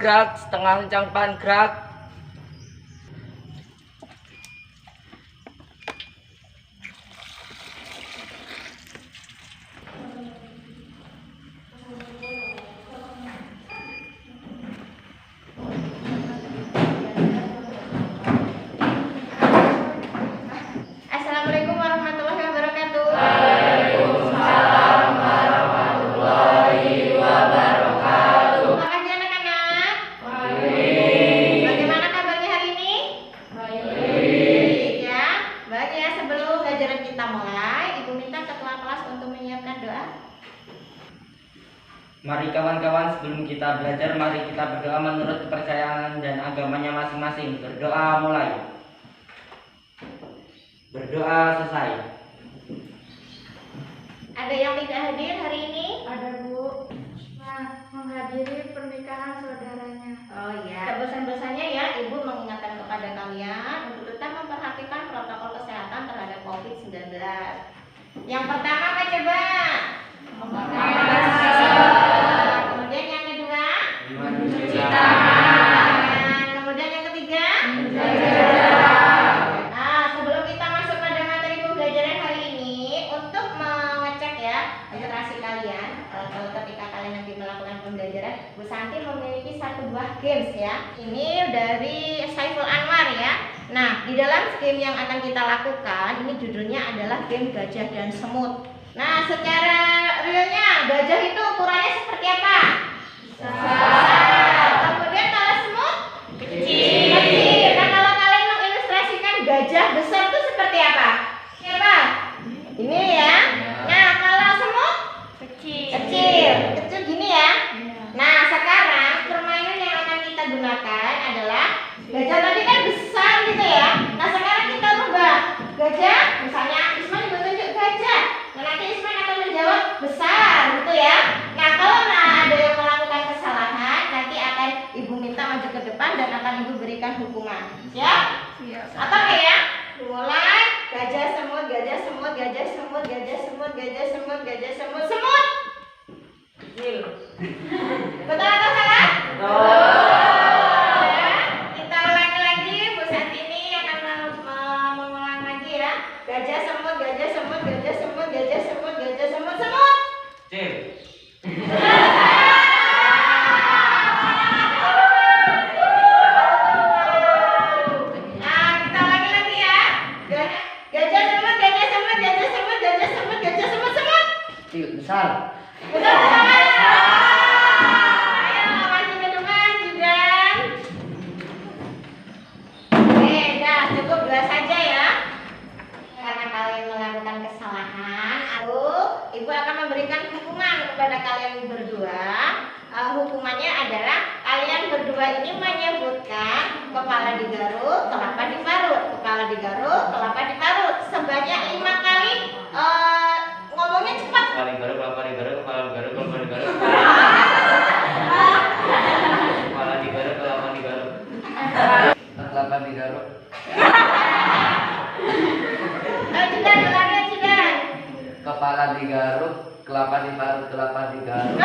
gerak, setengah kencang depan gerak. Assalamualaikum warahmatullahi wabarakatuh. Waalaikumsalam warahmatullahi wabarakatuh. Terima kasih anak-anak. Baik. Bagaimana kabarnya hari ini? Baik. Ya, baik ya. Sebelum pelajaran kita mulai, Ibu minta ketua kelas untuk menyiapkan doa. Mari kawan-kawan, sebelum kita belajar, mari kita berdoa menurut kepercayaan dan agamanya masing-masing. Berdoa mulai. Berdoa selesai. Ada yang tidak hadir hari ini? Ada Bu. Nah, menghadiri pernikahan saudaranya. Oh iya. Bosan-bosannya ya, Ibu mengingatkan kepada kalian untuk tetap memperhatikan protokol kesehatan terhadap COVID-19. Yang pertama apa coba? Memakai masker. Kemudian yang kedua? Mencuci tangan. Kemudian yang ketiga? Menjaga jarak. Nah, sebelum kita masuk pada materi pembelajaran hari ini, untuk mengecek ya literasi kalian, kalau ketika kalian nanti melakukan pembelajaran, Bu Santi memiliki satu buah games ya. Ini dari Saiful Anwar ya. Nah, di dalam game yang akan kita lakukan, ini judulnya adalah game gajah dan semut. Nah, secara realnya gajah itu ukurannya seperti apa? Besar. Kemudian kalau semut? Kecil. Kecil. Nah, kalau kalian mengilustrasikan gajah besar itu seperti apa? Siapa? Ini ya. Nah, kalau semut? Kecil. Kecil. Kecil gini ya. Nah, sekarang permainan yang akan kita gunakan adalah gajah tadi kan besar gitu ya. Nah, sekarang kita rubah. Gajah, misalnya Isman ibu tunjuk gajah. Nah, nanti Isman akan menjawab besar gitu ya. Nah, kalau ada yang melakukan kesalahan, nanti akan ibu minta maju ke depan dan akan ibu berikan hukuman. Siap? Siap. Apa ya? Mulai gajah semut, gajah semut, gajah semut, gajah semut, gajah semut, gajah semut, semut. Kecil. Betul atau salah? Ya, kita ulangi lagi. Bu Santi ini akan mengulang lagi ya. Gajah semut, gajah semut, gajah semut, gajah semut, gajah semut, semut. Kecil. Nah, kita ulangi lagi ya. Gajah semut, gajah semut, gajah semut, gajah semut, gajah semut, semut. Kecil. Besar. Betul salah? Ayo maju ke depan, Jidan. Oke, dah cukup dua saja ya. Karena kalian melakukan kesalahan, ibu akan memberikan hukuman kepada kalian berdua. Hukumannya adalah kalian berdua ini menyebutkan kepala digaruk, kelapa diparut, kepala digaruk, kelapa diparut sebanyak 5 kali. Ngomongnya cepat. Kepala digaruk, kepala digaruk, kepala digaruk, kepala digaruk. Kepala digaruk, kepala digaruk. Kepala digaruk. Jidan, ulangi Jidan. Kepala digaruk, kelapa diparut, kelapa digaruk.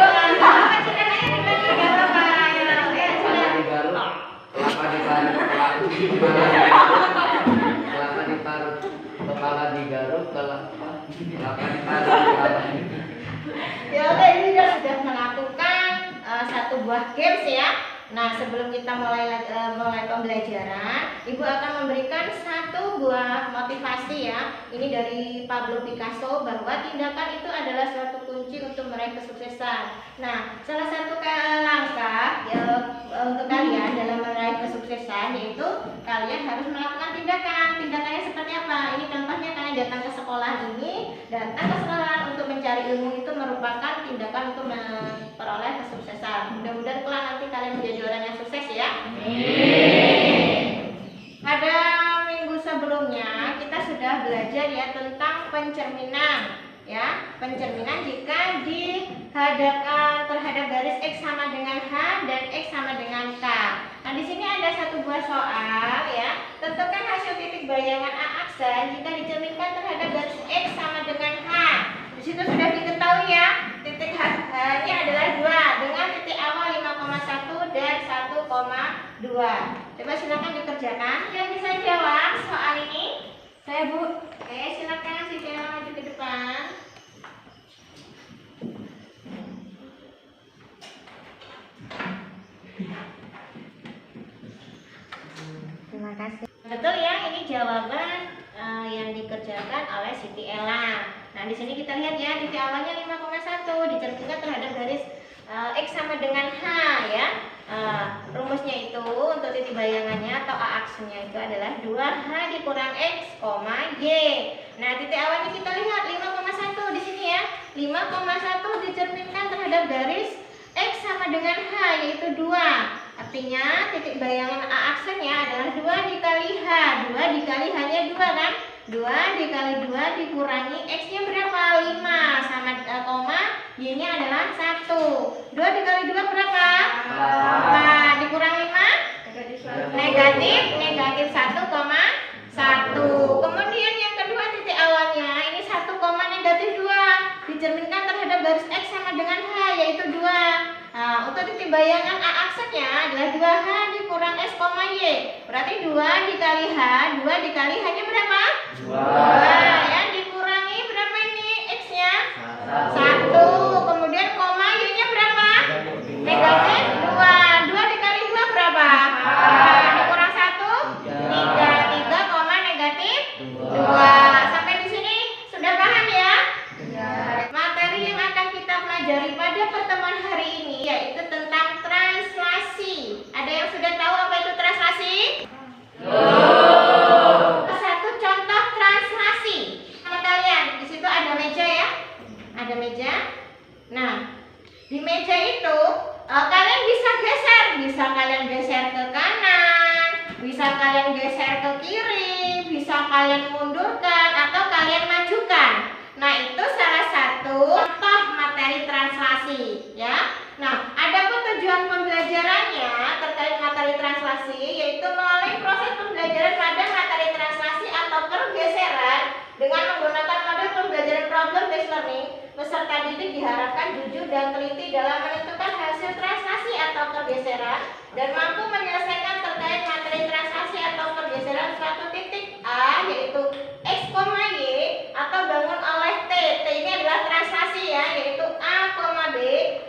Apa Jidan aja Jidan juga apa? Ayo, Kepala Jidan. digaruk, kelapa diparut, kelapa diparut, kepala digaruk, kelapa diparut. Ya udah, ini sudah melakukan satu buah games ya. Nah, sebelum kita mulai pembelajaran, Ibu akan memberikan satu buah motivasi ya. Ini dari Pablo Picasso bahwa tindakan itu adalah suatu kunci untuk meraih kesuksesan. Nah, salah satu langkah ya, untuk kalian dalam meraih kesuksesan yaitu kalian harus melakukan tindakan. Tindakannya seperti apa? Ini contohnya kalian datang ke sekolah ini, datang ke sekolah untuk mencari ilmu itu merupakan tindakan untuk memperoleh kesuksesan. Mudah-mudahan kelak nanti kalian menjadi orang yang sukses ya. Pada minggu sebelumnya kita sudah belajar ya tentang pencerminan ya. Pencerminan jika dihadapkan terhadap garis X sama dengan H dan X sama dengan K. Nah, di sini ada satu buah soal ya. Tentukan hasil titik bayangan A aksen jika dicerminkan terhadap garis X sama dengan H. Di situ sudah diketahui ya. titik H-nya adalah 2 dengan titik awal 5,1 dan 1,2. Coba silakan dikerjakan. Yang bisa jawab soal ini? Saya, Bu. Oke, silakan Siti Ella maju ke depan. Terima kasih. Betul ya, ini jawaban yang dikerjakan oleh Siti Ella. Nah, di sini kita lihat ya, titik awalnya 5,1 dicerminkan terhadap garis X sama dengan H ya. Rumusnya itu untuk titik bayangannya atau A aksennya itu adalah 2H dikurang X, Y. Nah, titik awalnya kita lihat 5,1 di sini ya. 5,1 dicerminkan terhadap garis X sama dengan H yaitu 2. Artinya titik bayangan A aksennya adalah 2 dikali H. 2 dikali H-nya 2 kan? 2 dikali 2 dikurangi X-nya berapa? 5 sama koma Y-nya adalah 1. 2 dikali 2 berapa? 4. Dikurang 5? Negatif 1,1. Kemudian yang kedua titik awalnya ini 1, negatif 2 dicerminkan terhadap garis X sama dengan H yaitu 2. Nah, untuk titik bayangan A aksennya adalah 2H dikurang S, Y. Berarti 2 dikali H, 2 dikali H-nya berapa? 2. Ya, dikurangi berapa ini X-nya? 1. Kemudian koma Y-nya berapa? Negatif 2. 2 dikali 2 berapa? 4. Dikurang 1? 3. 3, negatif 2. Sampai di sini sudah paham ya? Materi yang akan kita pelajari pada pertemuan hari ini yaitu tentang translasi. Ada yang sudah tahu apa itu translasi? Satu contoh translasi. Sama kalian, di situ ada meja ya? Ada meja. Nah, di meja itu kalian bisa geser. Bisa kalian geser ke kanan, bisa kalian geser ke kiri, bisa kalian mundurkan atau kalian majukan. Nah, itu salah satu contoh materi translasi ya. Nah, adapun tujuan pembelajarannya terkait materi translasi yaitu melalui proses pembelajaran pada materi translasi atau pergeseran dengan menggunakan model pembelajaran problem based learning. Peserta didik diharapkan jujur dan teliti dalam menentukan hasil translasi atau pergeseran dan mampu menyelesaikan terkait materi translasi atau pergeseran suatu titik A yaitu X, Y atau bangun oleh T. T ini adalah translasi ya, yaitu A, B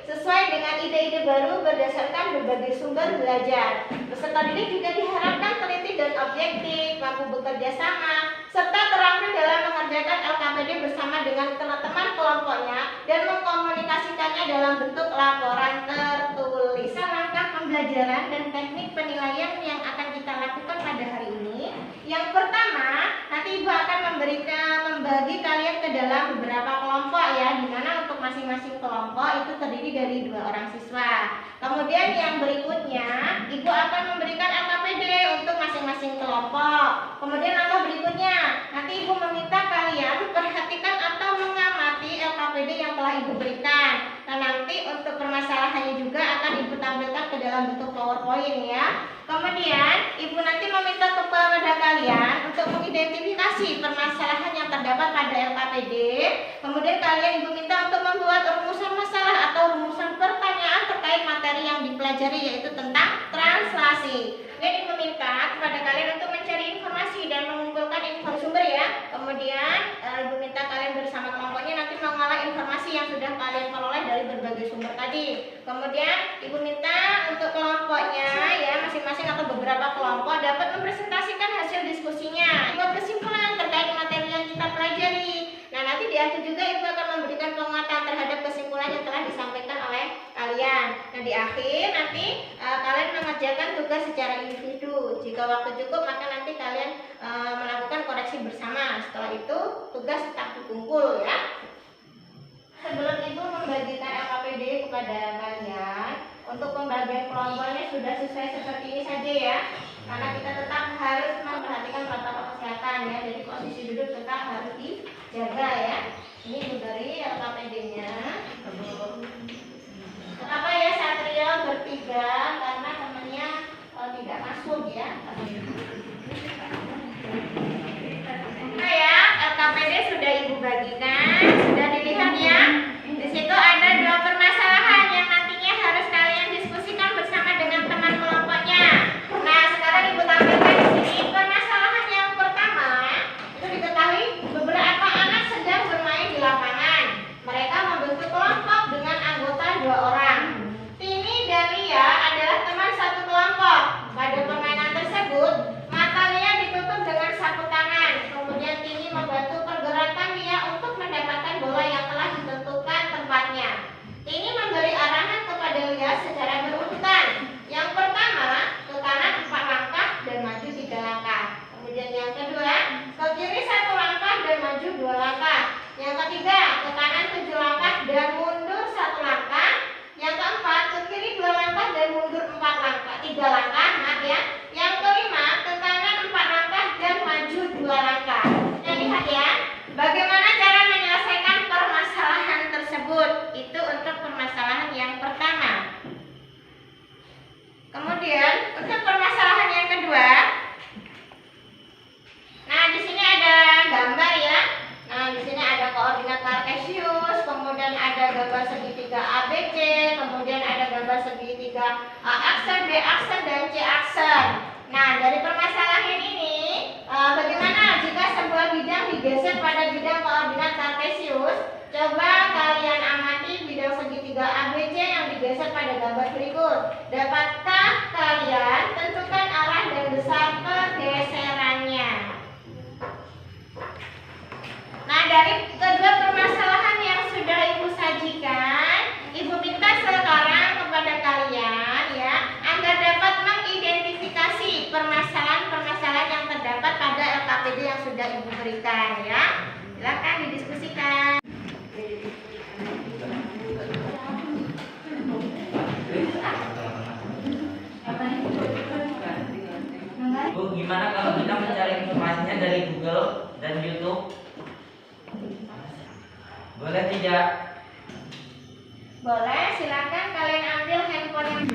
sesuai dengan ide-ide baru berdasarkan berbagai sumber belajar. Peserta didik juga diharapkan teliti dan objektif, mampu bekerja sama, serta terampil dalam mengerjakan LKPD bersama dengan teman-teman kelompoknya dan mengkomunikasikannya dalam bentuk laporan tertulis. Langkah pembelajaran dan teknik penilaian yang akan kita lakukan pada hari ini. Yang pertama, nanti Ibu akan membagi kalian ke dalam beberapa kelompok ya, di mana untuk masing-masing kelompok itu terdiri dari 2 orang siswa. Kemudian yang berikutnya, Ibu akan memberikan LKPD untuk masing-masing kelompok. Kemudian langkah berikutnya, nanti Ibu meminta kalian perhatikan atau mengamati LKPD yang telah Ibu berikan. Nah, nanti untuk permasalahannya juga akan Ibu tampilkan ke dalam bentuk PowerPoint ya. Kemudian Ibu nanti meminta kepada kalian untuk mengidentifikasi permasalahan yang terdapat pada LKPD. Kemudian kalian Ibu minta untuk membuat rumusan masalah atau rumusan pertanyaan terkait materi yang dipelajari yaitu tentang translasi. Kemudian Ibu minta kepada kalian untuk mencari informasi dan mengumpulkan informasi sumber ya. Kemudian Ibu minta kalian bersama kelompoknya nanti mengolah informasi yang sudah kalian peroleh dari berbagai sumber tadi. Kemudian Ibu minta untuk kelompoknya ya, masing-masing atau beberapa kelompok dapat mempresentasikan hasil diskusinya, buat kesimpulan terkait materi yang kita pelajari. Nah, nanti di akhir juga Ibu akan memberikan penguatan terhadap kesimpulan yang telah disampaikan oleh kalian. Nah, di akhir nanti kalian mengerjakan tugas secara individu. Jika waktu cukup maka nanti kalian melakukan koreksi bersama. Setelah itu tugas tetap dikumpul ya. Sebelum Ibu membagikan LKPD kepada kalian, untuk pembagian kelompoknya sudah sesuai seperti ini saja ya. Karena kita tetap harus memperhatikan protokol kesehatan ya. Jadi posisi duduk tetap harus dijaga ya. Ini Ibu beri LKPD-nya. Kenapa ya Satrio bertiga? Karena temannya tidak masuk ya. Nah ya, LKPD sudah Ibu bagikan, sudah dilihat ya. Di situ ada 2 langkah. Yang ketiga, ke kanan 7 langkah dan mundur 1 langkah. Yang keempat, ke kiri 2 langkah dan mundur 4 langkah, 3 langkah, maaf ya. Yang kelima, ke kanan 4 langkah dan maju 2 langkah. Nah, lihat ya, bagaimana cara menyelesaikan permasalahan tersebut. Itu untuk permasalahan yang pertama. Kemudian, untuk permasalahan yang kedua, nah di sini ada gambar ya. Nah, di sini ada koordinat Cartesius, kemudian ada gambar segitiga ABC, kemudian ada gambar segitiga A aksen, B aksen, dan C aksen. Nah, dari permasalahan ini, bagaimana jika sebuah bidang digeser pada bidang koordinat Cartesius? Coba kalian amati bidang segitiga ABC yang digeser pada gambar berikut. Dapatkah kalian tentukan arah dan besar pergeserannya? Nah, dari kedua permasalahan yang sudah Ibu sajikan, Ibu minta sekarang kepada kalian ya, agar dapat mengidentifikasi permasalahan-permasalahan yang terdapat pada LKPD yang sudah Ibu berikan ya. Silakan didiskusikan. Bu, gimana kalau kita mencari informasinya dari Google dan YouTube? Boleh tidak? Boleh, silakan kalian ambil handphone yang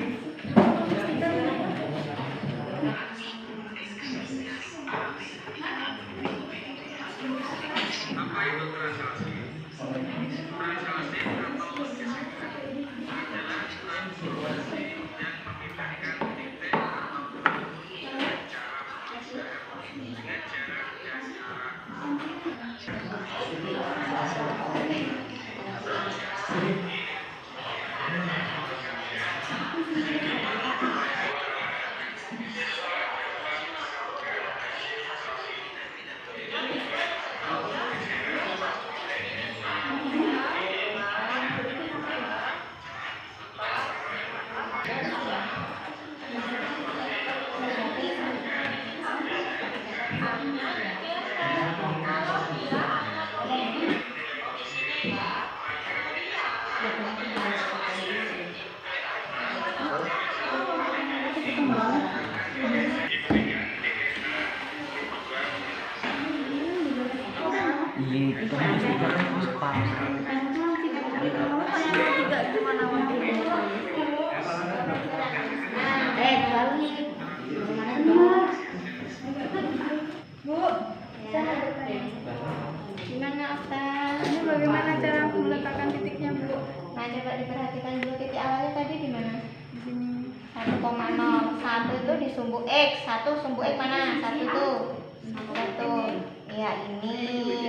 gimana Okta? Ini bagaimana cara meletakkan titiknya, Bu? Nah, coba diperhatikan dulu titik awalnya tadi di mana? Di sini. 1,0. 1 itu di sumbu X. 1 sumbu X mana? 1 tuh. 1. Ya, ini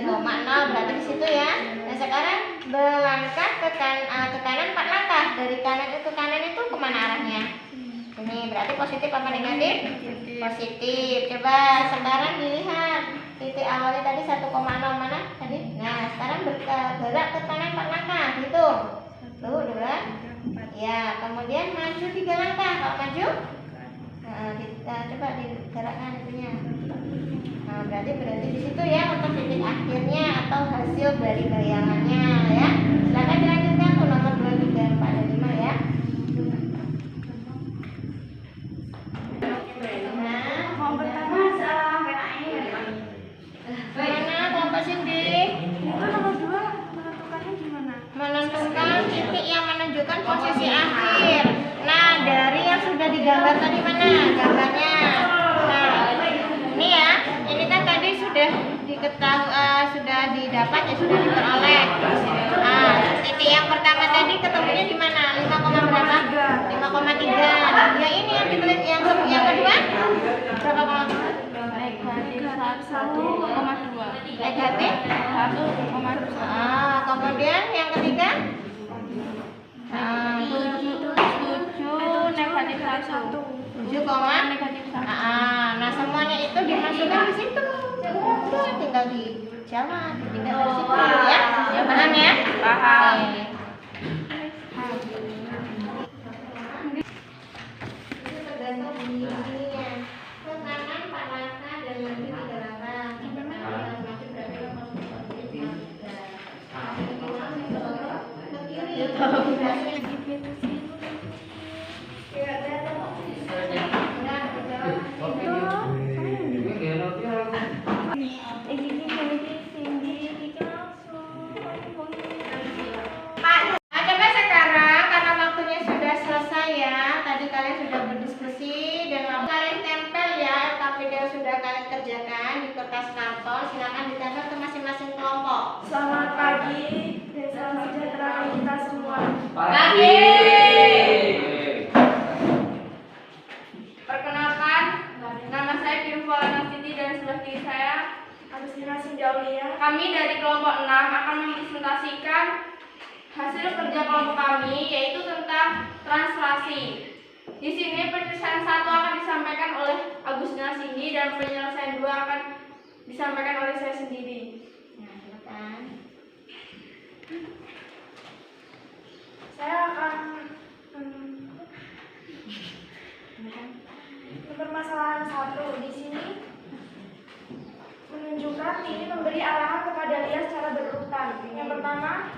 0 berarti di situ ya. Nah, sekarang berlangkah ke kanan 4 langkah. Dari kanan ke kanan itu kemana arahnya? Ini berarti positif apa negatif? Positif. Coba sekarang dilihat titik awalnya tadi 1,0 mana tadi? Nah, sekarang bergerak ke kanan 4 langkah. Hitung. 1, 2. Ya, kemudian maju 3 langkah. Kalau maju, coba digerakkan itunya. Nah, berarti di situ ya untuk titik akhirnya atau hasil dari bayangannya ya. Silakan dilanjutkan tuh nomor 2, 3, 4, dan 5 ya. Mau bertanya soal Mana kelompok Cindy? itu nomor 2 menentukannya gimana? Menentukan titik yang menunjukkan posisi akhir. Nah, dari yang sudah digambar tadi mana gambarnya? Nah, ini ya. Ini kan tadi sudah diketahui, sudah didapat ya, sudah diperoleh. Nah, titik yang pertama tadi ketemunya di mana? 5, berapa? 5,3. Ya ini yang ditulis yang kedua berapa koma? Negatif 1,2. Negatif 1,2. kemudian yang ketiga 7 negatif 1. 7, Negatif 1. nah semuanya itu dimasukkan di situ. Udah, tinggal dijawab, tinggal di situ ya. Ya paham ya? Paham. Itu tergantung ininya. Ke kanan 4 langkah dan maju 3 langkah. Maju berarti Pak, coba sekarang karena waktunya sudah selesai ya. Tadi kalian sudah berdiskusi dan kalian tempel ya LKPD yang sudah kalian kerjakan di kertas karton. Silakan ditempel ke masing-masing kelompok. Selamat pagi, salam sejahtera kita semua. Pagi. Perkenalkan, nama saya Kimpola Siti dan sebelah kiri saya Agustina Sinjaulia. Kami dari kelompok 6 akan mempresentasikan hasil kerja kelompok kami, yaitu tentang translasi. Di sini penyelesaian 1 akan disampaikan oleh Agustina Cindy dan penyelesaian 2 akan disampaikan oleh saya sendiri. Nah, silakan. Saya akan permasalahan 1 di sini menunjukkan ini memberi arahan kepada Lia secara berurutan. Yang pertama,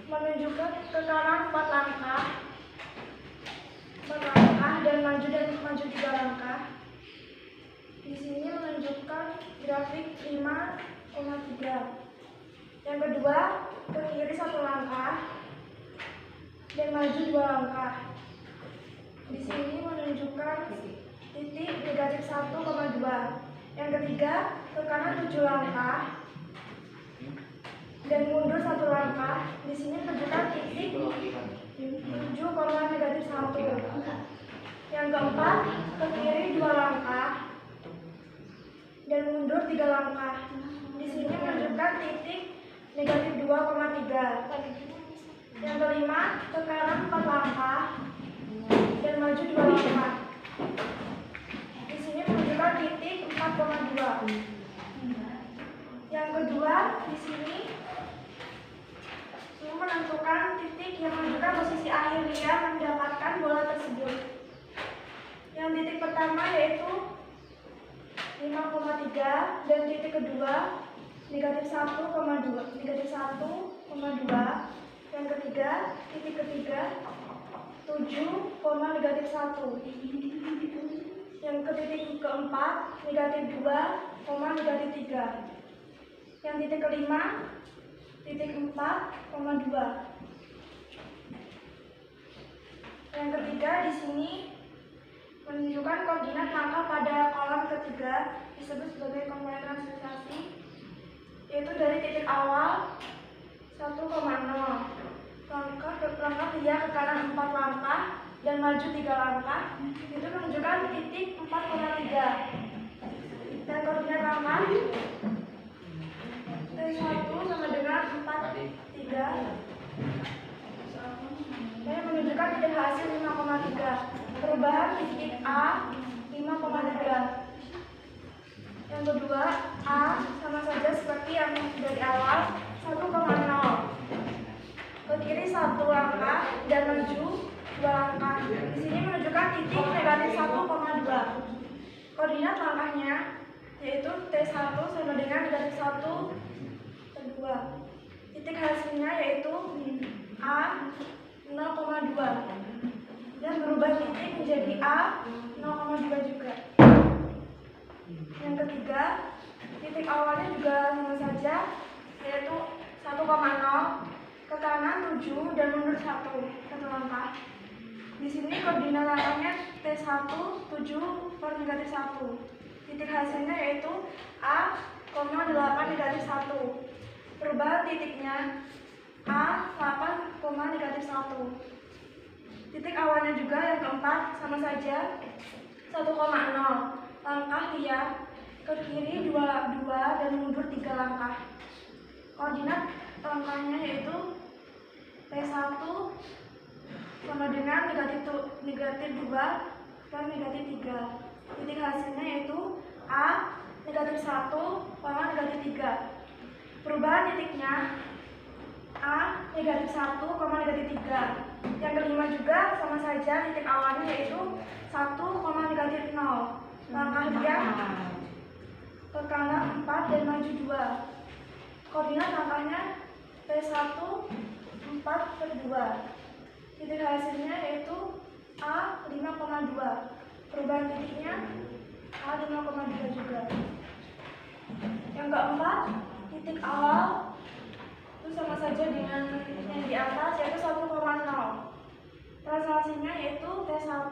menunjukkan ke kanan 4 langkah dan maju 3 langkah. Di sini menunjukkan grafik 5,3. Yang kedua, ke kiri 1 langkah dan maju 2 langkah. Di sini menunjukkan titik negatif 1,2. Yang ketiga, ke kanan 7 langkah dan mundur 1 langkah. Di sini menunjukkan titik 7, negatif 1. Yang keempat, ke kiri 2 langkah dan mundur 3 langkah. Di sini menunjukkan titik negatif 2,3. Yang kelima, ke kanan 4 langkah dan maju 2 langkah. Di sini menunjukkan titik 4,2. Yang kedua, di sini menentukan titik yang menunjukkan posisi akhir Lia mendapatkan bola tersebut. Yang titik pertama yaitu 5,3 dan titik kedua negatif 1,2. Yang ketiga, titik ketiga 7, negatif 1. Yang titik keempat negatif 2, negatif 3. Yang titik kelima titik 4,2. Yang ketiga di sini menunjukkan koordinat langkah pada kolom ketiga disebut sebagai komponen transliterasi, yaitu dari titik awal 1,0 langkah Lia ke kanan 4 langkah dan maju 3 langkah, itu menunjukkan titik 4,3. Dan koordinat langkah T1 sama dengan 4,3 dan menunjukkan titik hasil 5,3. Perubahan titik A 5,3. Yang kedua, A sama saja seperti yang dari awal 1,0. Ke kiri 1 langkah dan maju 2 langkah. Di sini menunjukkan titik negatif 1,2. Koordinat langkahnya yaitu T1 sama dengan negatif 1,2. Titik hasilnya yaitu A 0,2 dan berubah titik menjadi A 0,2 juga. Yang ketiga, titik awalnya juga sama saja yaitu 1,0 ke kanan 7 dan mundur 1 langkah. Di sini koordinat langkahnya T1 7 per negatif 1. Titik hasilnya yaitu A, 8 negatif 1. Perubahan titiknya A 8, negatif 1. Titik awalnya juga yang keempat sama saja 1,0. Langkah Lia ke kiri 2 dan mundur 3 langkah. Koordinat langkahnya yaitu T1 sama dengan negatif 2 dan negatif 3. Titik hasilnya yaitu A negatif 1, negatif 3. Perubahan titiknya A negatif 1, negatif 3. Yang kelima juga sama saja titik awalnya yaitu 1, negatif 0. Langkah Lia ke kanan 4 dan maju 2. Koordinat langkahnya T1 4, 4/2. Titik hasilnya yaitu A 5,2. Perubahan titiknya A 5,2 juga. Yang keempat, titik awal itu sama saja dengan yang di atas, yaitu 1,0. Translasinya yaitu T1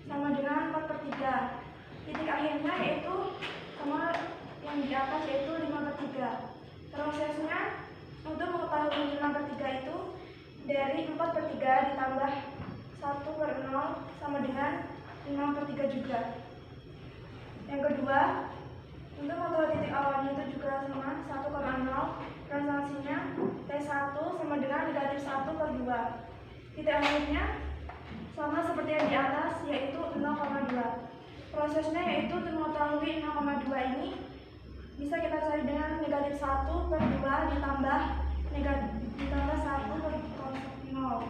sama dengan 4/3. Titik akhirnya yaitu sama yang di atas, yaitu 5/3. Prosesnya untuk mengetahui 5/3 itu dari 4/3 ditambah 1/0 sama dengan 5/3 juga. Yang kedua, untuk mengetahui titik awalnya itu juga sama 1,0. Translasinya T1 sama dengan negatif 1/2. Titik akhirnya sama seperti yang di atas, yaitu 0,2. Prosesnya yaitu untuk mengetahui 0,2 ini bisa kita cari dengan negatif 1/2 ditambah 1/0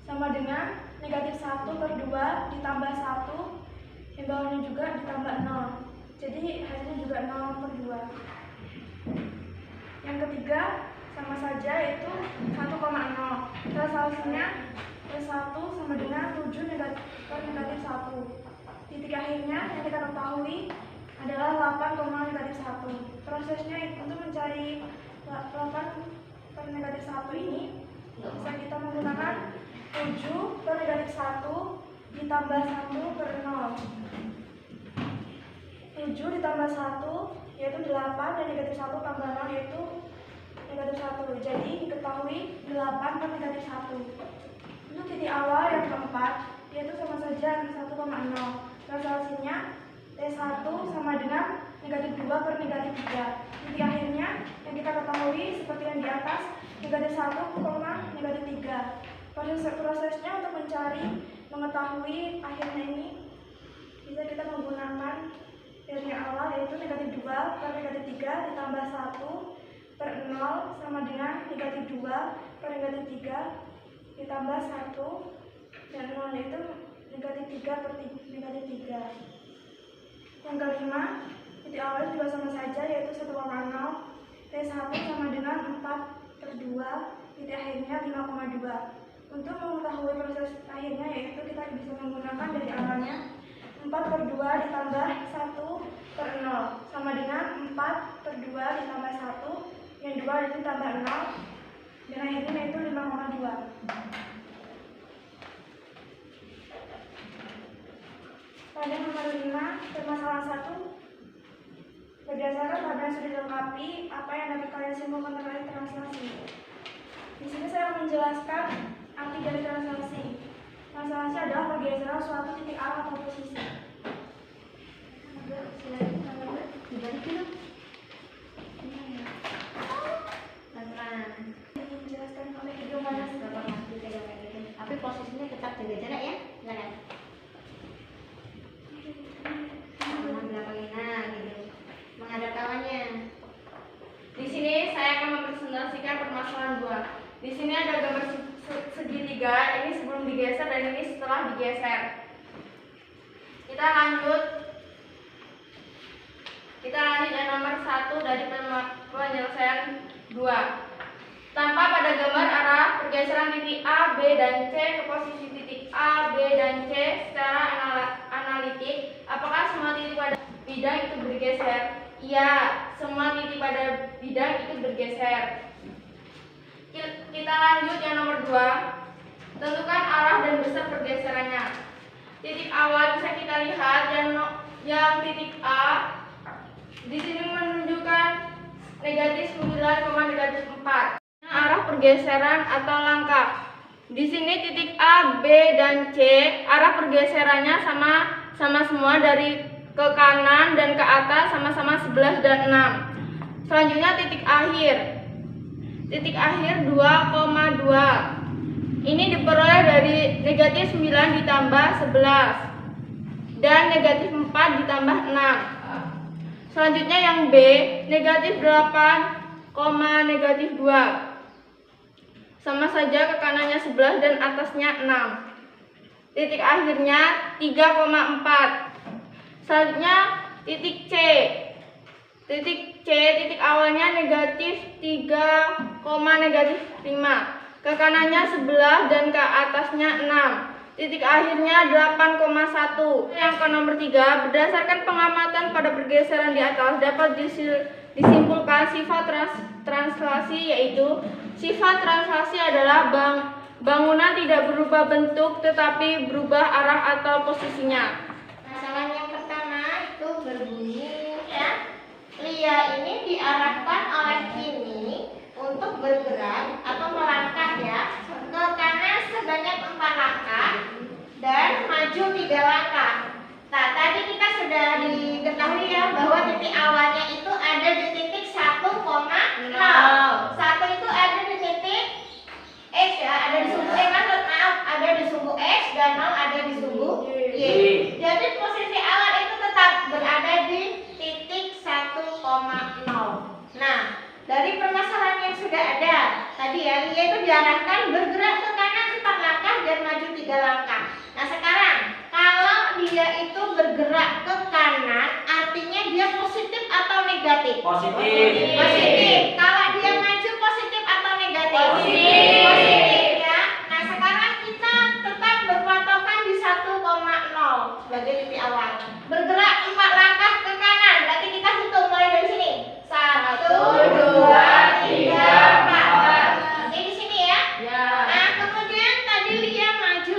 sama dengan negatif 1/2 ditambah 1, yang bawahnya juga ditambah 0. Jadi hasilnya juga 0/2. Yang ketiga sama saja, yaitu 1,0. Translasinya T1 sama dengan 7 negatif 1. Titik akhirnya yang kita ketahui adalah 8,-1. Prosesnya untuk mencari 8/-1 ini bisa kita menggunakan 7/-1 ditambah 1/0. 7 ditambah 1 yaitu 8, dan negatif 1 tambah 0 yaitu negatif 1. Jadi diketahui 8/-1. Untuk titik awal yang keempat yaitu sama saja dengan 1,0. Translasinya T1 sama dengan negatif 2/-3. Titik akhirnya yang kita ketahui seperti yang di atas, negatif 1,-3. Prosesnya untuk mengetahui akhirnya ini bisa kita menggunakan dari yang awal, yaitu negatif 2/-3 ditambah 1/0 sama dengan negatif 2/-3 ditambah 1 dan 0, yaitu negatif 3/-3. Yang kelima, titik awal juga sama saja, yaitu 1,0. T1 sama dengan 4/2, titik akhirnya 5,2. Untuk mengetahui proses akhirnya yaitu kita bisa menggunakan dari awalnya 4/2 ditambah 1/0 sama dengan 4/2 ditambah 1, yang 2 itu tambah 0, dan akhirnya yaitu 5,2. Pada nomor 5, permasalahan 1. Berdasarkan tabel yang sudah dilengkapi, apa yang dapat kalian simpulkan terkait translasi? Di sini saya akan menjelaskan arti dari translasi. Translasi adalah pergeseran suatu titik arah atau posisi. Dijelaskan oleh video mana? Tapi posisinya tetap jaga jarak ya, silakan. Menghadap kawannya. Di sini saya akan mempresentasikan permasalahan 2. Di sini ada gambar segitiga, ini sebelum digeser dan ini setelah digeser. Kita lanjut yang nomor 1 dari penyelesaian 2. Tampak pada gambar arah pergeseran titik A, B, dan C ke posisi titik A, B, dan C secara analitik. Apakah semua titik pada bidang itu bergeser? Iya, semua titik pada bidang itu bergeser. Kita lanjut yang nomor 2. Tentukan arah dan besar pergeserannya. Titik awal bisa kita lihat yang titik A di sini menunjukkan negatif 9,-4. Arah pergeseran atau langkah. Di sini titik A, B, dan C arah pergeserannya sama semua, dari ke kanan dan ke atas sama-sama 11 dan 6. Selanjutnya titik akhir. Titik akhir 2,2. Ini diperoleh dari negatif 9 ditambah 11 dan negatif 4 ditambah 6. Selanjutnya yang B, negatif 8, negatif 2. Sama saja ke kanannya 11 dan atasnya 6. Titik akhirnya 3,4. Selanjutnya titik C. Titik C, titik awalnya negatif 3, negatif 5. ke kanannya 11 dan ke atasnya 6. Titik akhirnya 8,1. Yang ke nomor 3, berdasarkan pengamatan pada pergeseran di atas dapat disimpulkan sifat translasi, yaitu sifat translasi adalah bangunan tidak berubah bentuk tetapi berubah arah atau posisinya. Masalah yang pertama itu berbunyi ya, Lia ini diarahkan oleh Kimi untuk bergerak atau melangkah ya ke kanan sebanyak 4 langkah dan maju 3 langkah. Nah, tadi kita sudah diketahui ya bahwa titik awalnya itu ada di titik 1,0. 1 itu ada di titik X ya, ada di sumbu ada di sumbu X dan 0 ada di sumbu Y. Jadi posisi awal itu tetap berada di titik 1,0. Nah, dari permasalahan yang sudah ada tadi ya, Lia itu diarahkan bergerak ke kanan 4 langkah dan maju 3 langkah. Nah, sekarang kalau dia itu bergerak ke kanan, artinya dia positif atau negatif? Positif. Positif. Kalau dia maju positif atau negatif? Positif ya. Nah, sekarang kita tetap berpatokan di 1,0 sebagai titik awal. Bergerak 4 langkah ke kanan, berarti kita hitung mulai dari sini. 1, 2, 3, 4. Oke, di sini ya. Nah, kemudian tadi Lia maju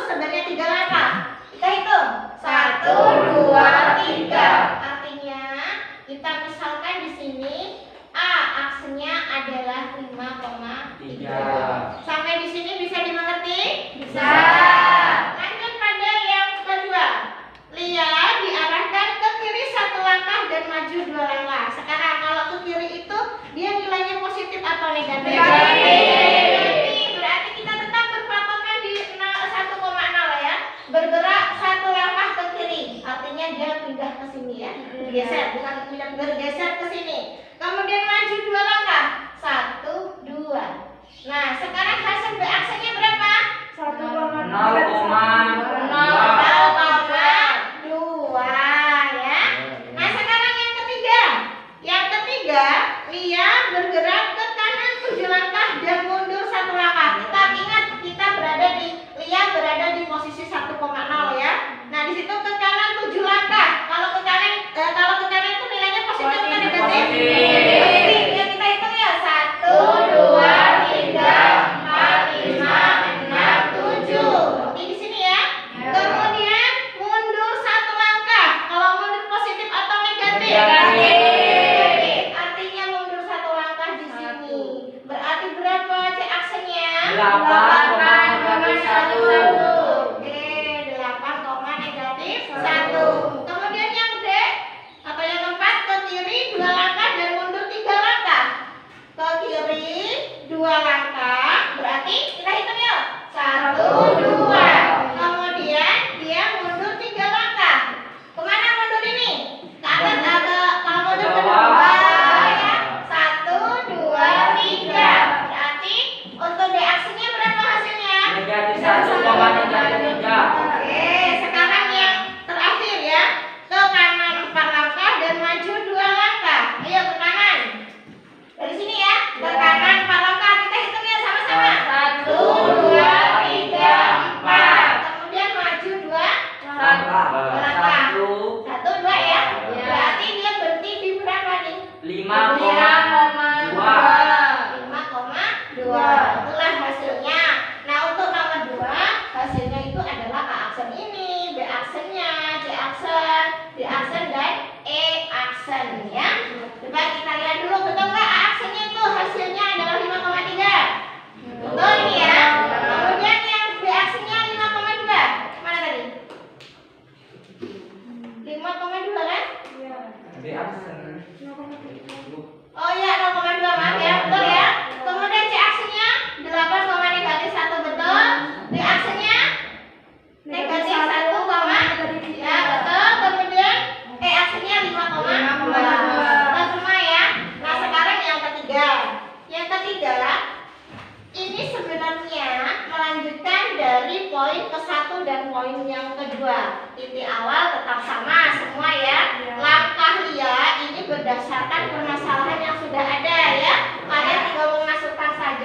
sebanyak 3 langkah. Kita hitung 1, 2, 3. Artinya kita misalkan di sini A aksenya adalah 5,3. Sampai di sini bisa dimengerti? Bisa. Lanjut pada yang kedua. Lia diarahkan ke kiri 1 langkah dan maju 2 langkah. Sekarang kalau ke kiri itu dia nilainya positif atau negatif? Negatif. Berarti kita tetap berpatokan di 1,0 ya. Bergerak 1 langkah ke kiri, artinya dia pindah ke sini ya. Bergeser, bukan pindah, bergeser ke sini. Kemudian maju 2 langkah. 1, 2. Nah, sekarang hasil beaksanya berapa? 0,2 ya. Nah, sekarang yang ketiga. Yang ketiga, Lia bergerak ke kanan 7 langkah dan mundur 1 langkah. Kita ingat Lia berada di posisi 1,0 ya. Nah, di situ ke kanan 7 langkah. Kalau ke kanan itu nilainya positif atau negatif? Positif. Ya, kita hitung ya. 1, 2, 3, 4, 5, 6, 7. Oke, di sini ya. Kemudian mundur 1 langkah. Kalau mundur positif atau negatif? Negatif. Artinya mundur 1 langkah di sini. Berarti berapa C aksennya? 8,1. Oke, 8,-1. Kemudian yang D atau yang keempat, ke kiri 2 langkah dan mundur 3 langkah. Ke kiri 2 langkah, berarti kita hitung ya. 1, 2. Kemudian dia mundur 3 langkah. Kemana mundur ini? Ke atas atau kalau mundur ke bawah ya. 1, 2, 3. Berarti untuk D aksinya berapa hasilnya? Negatif 1,3. Oke, sekarang yang terakhir ya. Ke kanan 4 langkah dan maju 2 langkah. Ayo ke kanan. Dari sini ya. Ke kanan 4 langkah. Kita hitung ya sama-sama. 1, 2, 3, 4. Kemudian maju 2 langkah. 1, 2 ya. Berarti dia berhenti di berapa nih? 5,2. 5,2. Itulah hasilnya. Nah, untuk nomor 2 hasilnya itu adalah A aksen ini, B aksennya, C aksen, D aksen dan E aksen ya. Coba kita lihat dulu, betul nggak A aksennya itu hasilnya adalah 5,3? Betul ini ya. Kemudian yang B aksennya 5,2. Mana tadi? 5,2 kan? B aksen. Oh iya, 0,2, maaf ya, betul ya. Kemudian C aksennya 8,-1, betul. D aksennya negatif 1, ya betul. Kemudian E aksennya 5,2. Kita semua ya. Nah, sekarang yang ketiga. Yang ketiga ini sebenarnya melanjutkan dari poin ke-1 dan poin yang kedua. Titik awal tetap sama semua ya. Langkah Lia ini berdasarkan permasalahan yang sudah ada ya. Kalian tinggal memasukkan saja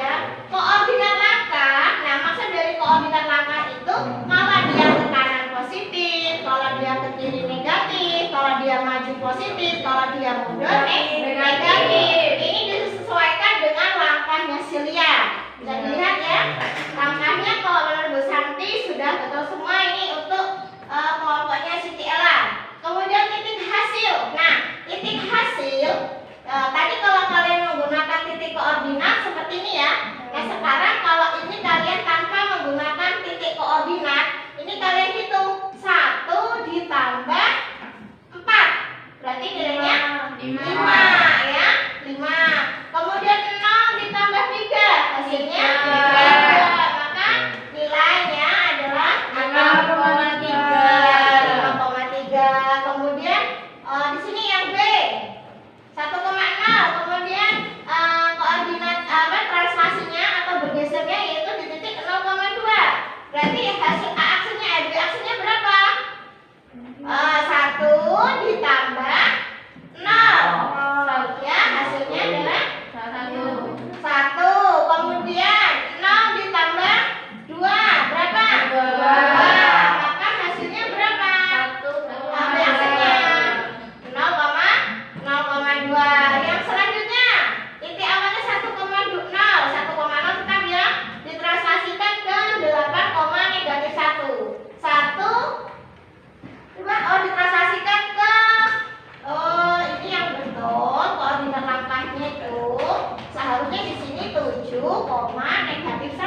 Tadi kalau kalian menggunakan titik koordinat seperti ini ya. Nah sekarang kalau ini kalian tanpa menggunakan titik koordinat, ini kalian hitung 1 ditambah 4, berarti nilainya 5 ya, 5. Kemudian 0 ditambah 3, hasilnya 3. Maka nilainya adalah 5,3. Kemudian di sini yang B 1,0. Kemudian koordinat translasinya atau bergesernya yaitu di titik 0,2. Berarti hasil A aksinya B aksinya berapa? 1 ditambah 0. Ya, hasilnya adalah 1. Kemudian 0 ditambah 2 berapa? 2. Maka hasilnya berapa? 1. B aksinya 0,2. Yang selanjutnya titik awalnya 1,0. 1,0 tetap ya ditranslasikan ke 8, negatif 1. 1 ditranslasikan ke ini yang betul koordinat langkahnya itu seharusnya di sini 7, negatif 1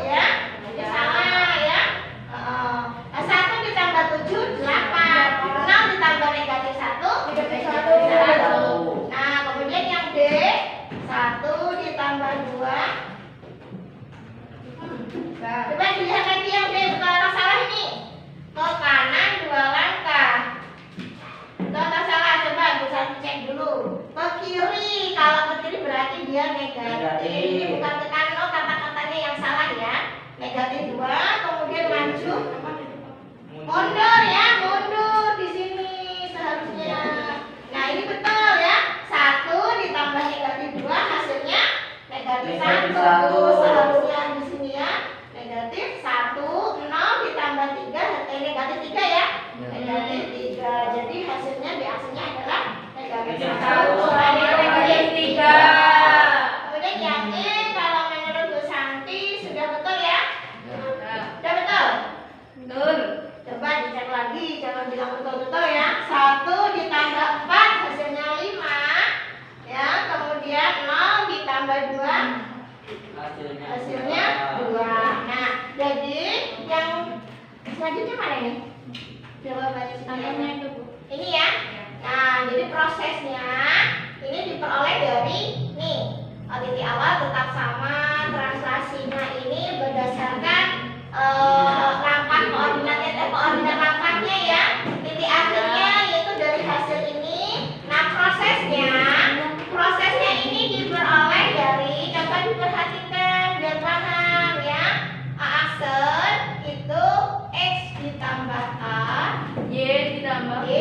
ya. Jadi salah ya. 1 ditambah 7 8. 0 ditambah negatif 1 negatif 1. Nah, kemudian yang D 1 ditambah 2. Coba dilihat lagi yang B betul atau salah ini. Ke kanan 2 langkah. Betul atau salah? Coba bisa cek dulu. Ke kiri, kalau ke kiri berarti dia negatif. Bukan ke kanan, kata-katanya yang salah ya. Negatif 2, kemudian maju. Mundur ya, mundur di sini seharusnya. Nah, ini betul ya. 1 ditambah negatif 2 hasilnya negatif 1. Seharusnya di sini ya. Negatif 1, 0 ditambah 3, negatif 3 ya. Negatif 3. Jadi hasilnya B aksinya adalah negatif 1. Negatif 3. Kemudian yang E kalau menurut Bu Santi sudah betul ya? Sudah betul? Betul. Coba dicek lagi, jangan bilang betul-betul ya. 1 ditambah 4 hasilnya 5 ya. Kemudian 0 ditambah 2 hasilnya 2. Nah, jadi yang selanjutnya mana ini? Jawabannya selanjutnya itu Bu. Ini ya. Nah, jadi prosesnya ini diperoleh dari nih. Titik awal tetap sama, translasinya ini berdasarkan langkah koordinat langkahnya ya. Titik akhirnya yaitu dari hasil ini. Nah, prosesnya ini diperoleh dari, coba diperhatikan biar paham ya. A aksen itu X ditambah A, Y ditambah B.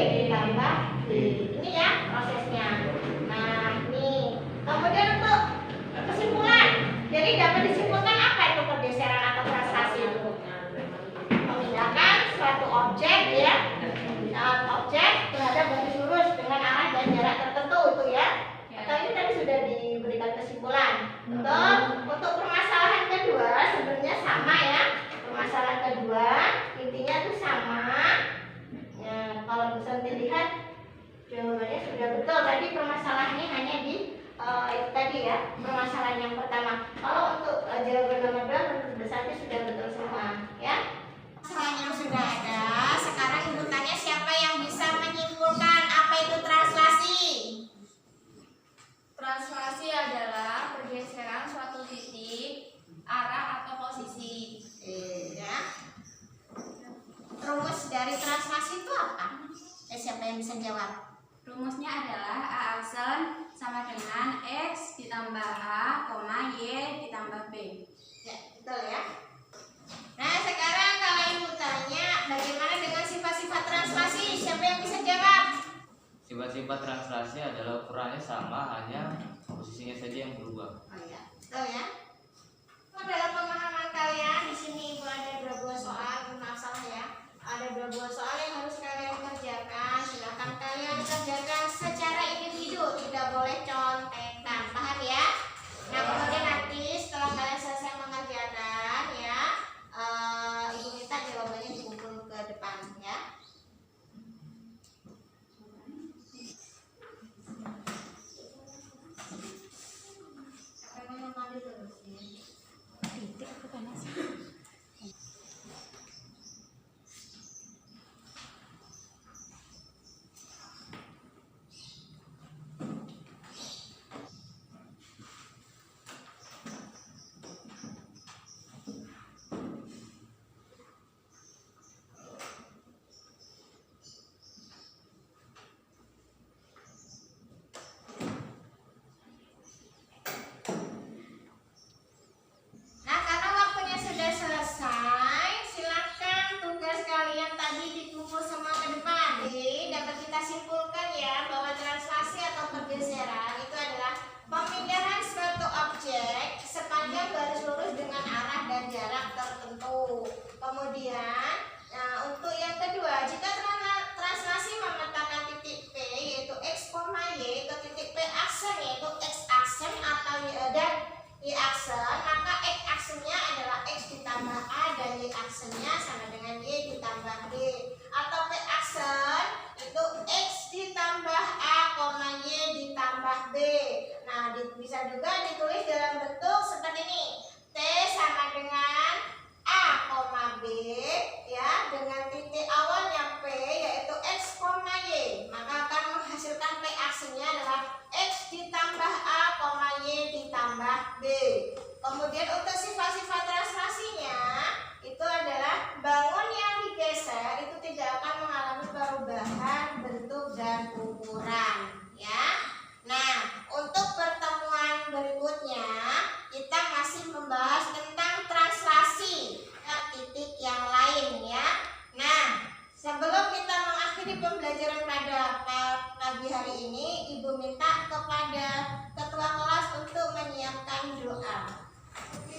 Ini ya prosesnya. Nah, ini. Kemudian untuk kesimpulan. Jadi dapat disimpulkan apa itu pergeseran atau translasi itu? Memindahkan suatu objek ya. Objek terhadap garis lurus dengan arah dan jarak tertentu itu ya. Atau ini tadi sudah diberikan kesimpulan. Untuk permasalahan kedua sebenarnya sama ya. Permasalahan kedua intinya itu sama. Ya, kalau bisa dilihat jawabannya sudah betul. Tadi permasalahannya hanya di itu tadi ya, permasalahan yang pertama. Kalau untuk jawaban nomor 2 menurut besarnya sudah betul semua ya. Permasalahan yang sudah ada. Sekarang ibu tanya siapa yang bisa menyimpulkan apa itu translasi? Translasi adalah pergeseran suatu titik, arah atau posisi. Ya. Rumus dari translasi itu apa? Siapa yang bisa jawab? Rumusnya adalah A aksen sama dengan X ditambah A, Y ditambah B. Ya, betul ya. Nah, sekarang kalau ibu tanya bagaimana dengan sifat-sifat translasi? Siapa yang bisa jawab? Sifat-sifat translasi adalah ukurannya sama, hanya posisinya saja yang berubah. Oh iya, betul ya. Dalam pemahaman kalian di sini ibu ada 2 buah soal, maaf salah ya. Ada 2 buah soal yang harus kalian kerjakan. Silakan kalian kerjakan secara individu, tidak boleh contekan. Paham ya? Nah, kemudian nanti setelah kalian selesai mengerjakan ya, ibu minta jawabannya dikumpul ke depan ya. aksen, yaitu X aksen atau dan Y aksen, maka X aksennya adalah X ditambah A dan Y aksennya sama dengan Y ditambah B. Atau P aksen itu X ditambah A, Y ditambah B. Nah, bisa juga ditulis dalam bentuk seperti ini. T sama dengan A, B, ya, dengan titik awalnya P yaitu X, Y. Maka akan menghasilkan P aksennya adalah X ditambah A, Y ditambah B. Kemudian untuk sifat-sifat translasinya itu adalah bangun yang digeser itu tidak akan mengalami perubahan bentuk dan ukuran, ya. Nah, untuk pertemuan berikutnya kita masih membahas tentang translasi titik yang lain, ya. Nah, sebelum kita mengakhiri pembelajaran pada pagi hari ini, Ibu minta kepada ketua kelas untuk menyiapkan doa.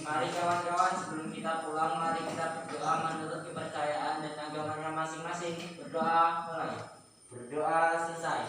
Mari kawan-kawan, sebelum kita pulang, mari kita berdoa menurut kepercayaan dan agamanya masing-masing. Berdoa mulai. Berdoa selesai.